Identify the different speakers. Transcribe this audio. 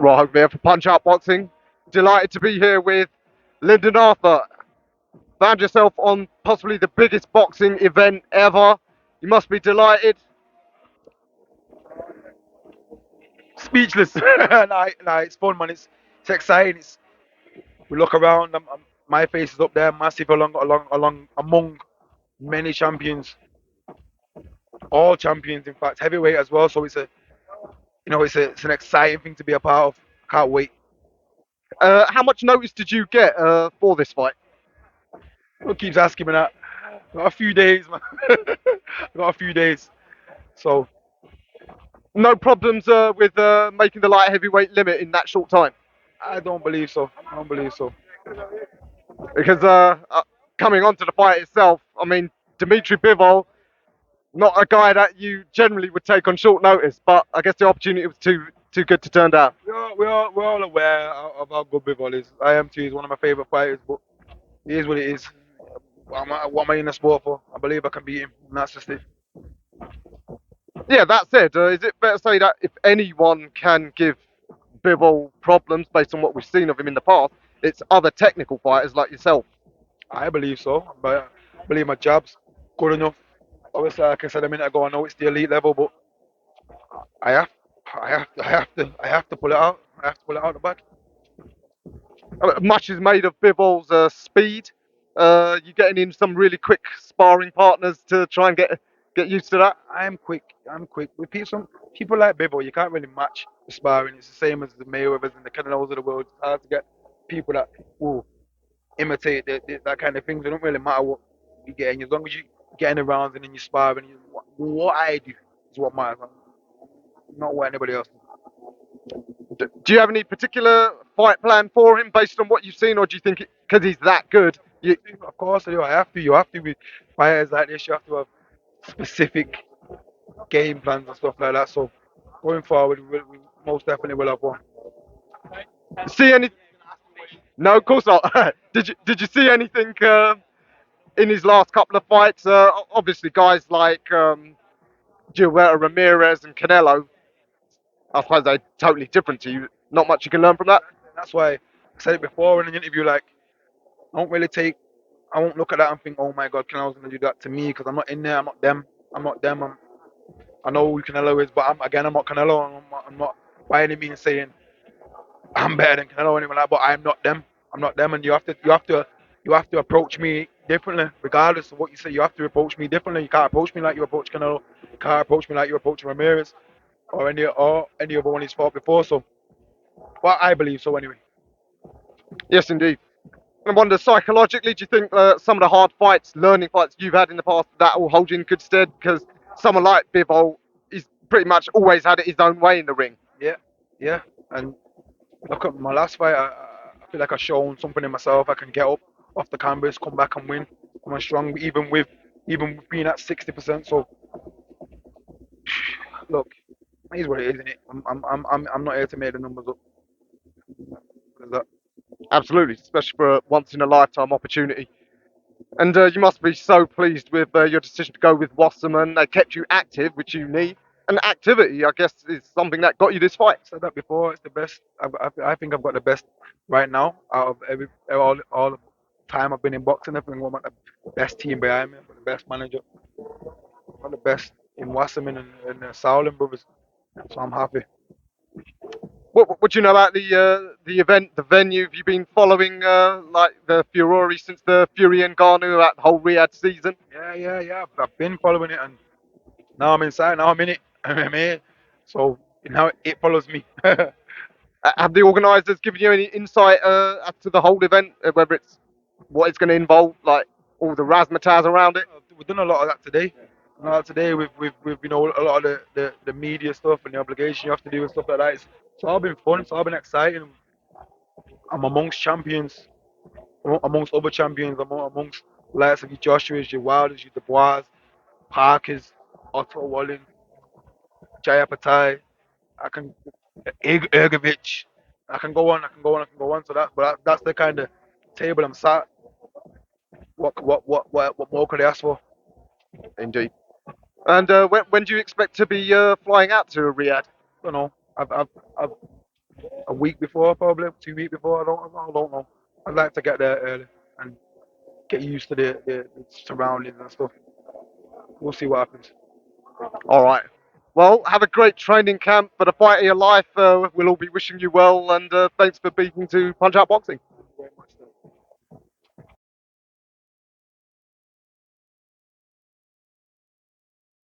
Speaker 1: Right there for Punch Out Boxing. Delighted to be here with Lyndon Arthur. Found yourself on possibly the biggest boxing event ever. You must be delighted.
Speaker 2: Speechless. Nah, it's fun, man. It's exciting. We look around. My face is up there, massive along among many champions, all champions, in fact, heavyweight as well. So it's an exciting thing to be a part of. Can't wait.
Speaker 1: How much notice did you get for this fight?
Speaker 2: Who keeps asking me that? Got a few days, man. Got a few days. So
Speaker 1: No problems with making the light heavyweight limit in that short time?
Speaker 2: I don't believe so. I don't believe so.
Speaker 1: Because coming on to the fight itself, I mean, Dimitri Bivol, not a guy that you generally would take on short notice, but I guess the opportunity was too good to turn down.
Speaker 2: We're all aware of how good Bivol is. I am too. He's one of my favorite fighters, but it is what it is. What am I in the sport for? I believe I can beat him, and that's just it.
Speaker 1: Yeah, that said, is it fair to say that if anyone can give Bivol problems based on what we've seen of him in the past, it's other technical fighters like yourself?
Speaker 2: I believe so, but I believe my jab's good enough. Obviously, like I said a minute ago, I know it's the elite level, but I have, I have to pull it out. I have to pull it out the back.
Speaker 1: Much is made of Bivol's speed. You're getting in some really quick sparring partners to try and get used to that.
Speaker 2: I'm quick. I'm quick. With people like Bibble, you can't really match the sparring. It's the same as the Mayweathers and the Canelos of the world. It's hard to get people that will imitate that kind of things. It don't really matter what you get in, as long as you get in the rounds and then you spar. And what I do is what matters, not what anybody else does.
Speaker 1: Do you have any particular fight plan for him based on what you've seen, or do you think because he's that good?
Speaker 2: Of course, I do. I have to. You have to with fighters like this. You have to have specific game plans and stuff like that. So going forward, we most definitely will have one.
Speaker 1: See any? No, of course not. Did you see anything in his last couple of fights? Obviously, guys like Gilberto Ramirez and Canelo, I suppose they're totally different to you. Not much you can learn from that.
Speaker 2: That's why I said it before in an interview. Like, I don't really take. I won't look at that and think, oh my God, Canelo's gonna do that to me because I'm not in there. I'm not them. I'm not them. I know who Canelo is, but I'm not Canelo. I'm not by any means saying I'm better than Canelo or anything like that. But I'm not them. I'm not them, and you have to approach me differently, regardless of what you say. You have to approach me differently. You can't approach me like you approach Canelo. You can't approach me like you approach Ramirez or any other one he's fought before. So, well, I believe so anyway.
Speaker 1: Yes, indeed. I wonder psychologically, do you think some of the hard fights, learning fights you've had in the past, that will hold you in good stead? Because someone like Bivol, he's pretty much always had it his own way in the ring.
Speaker 2: Yeah, yeah. And look at my last fight. I feel like I've shown something in myself. I can get up off the canvas, come back and win. I'm strong, even with being at 60%. So look, it is what it is, isn't it? I'm not here to make the numbers up. 'Cause that,
Speaker 1: Absolutely, especially for a once in a lifetime opportunity. And you must be so pleased with your decision to go with Wasserman. They kept you active, which you need. And activity, I guess, is something that got you this fight.
Speaker 2: I said that before. It's the best. I think I've got the best right now out of all the time I've been in boxing. I think I've got the best team behind me. I've got the best manager. I've got the best in Wasserman and the Sauling brothers. So I'm happy.
Speaker 1: What do you know about the event, the venue? Have you been following like the Furore since the Fury and Garnu at the whole RIYADH season?
Speaker 2: Yeah. I've been following it, and now I'm inside. Now I'm in it. I'm here. So now it follows me.
Speaker 1: Have the organisers given you any insight as to the whole event, whether it's what it's going to involve, like all the razzmatazz around it?
Speaker 2: We've done a lot of that today. A lot today with a lot of the media stuff and the obligation you have to do and stuff like that. It's all been fun. It's all been exciting. I'm amongst champions, amongst other champions, amongst likes of your Joshua's, your Wilders, your Dubois, Parkers, Otto Walling, Jayapatai. I can Ergovich. I can go on. I can go on. I can go on. So that's the kind of table I'm sat. What more could I ask for?
Speaker 1: Indeed. And when do you expect to be flying out to Riyadh?
Speaker 2: I don't know. I've a week before, probably 2 weeks before. I don't know. I'd like to get there early and get used to the surroundings and stuff. We'll see what happens.
Speaker 1: All right. Well, have a great training camp for the fight of your life. We'll all be wishing you well, and thanks for beating to Punch Out Boxing.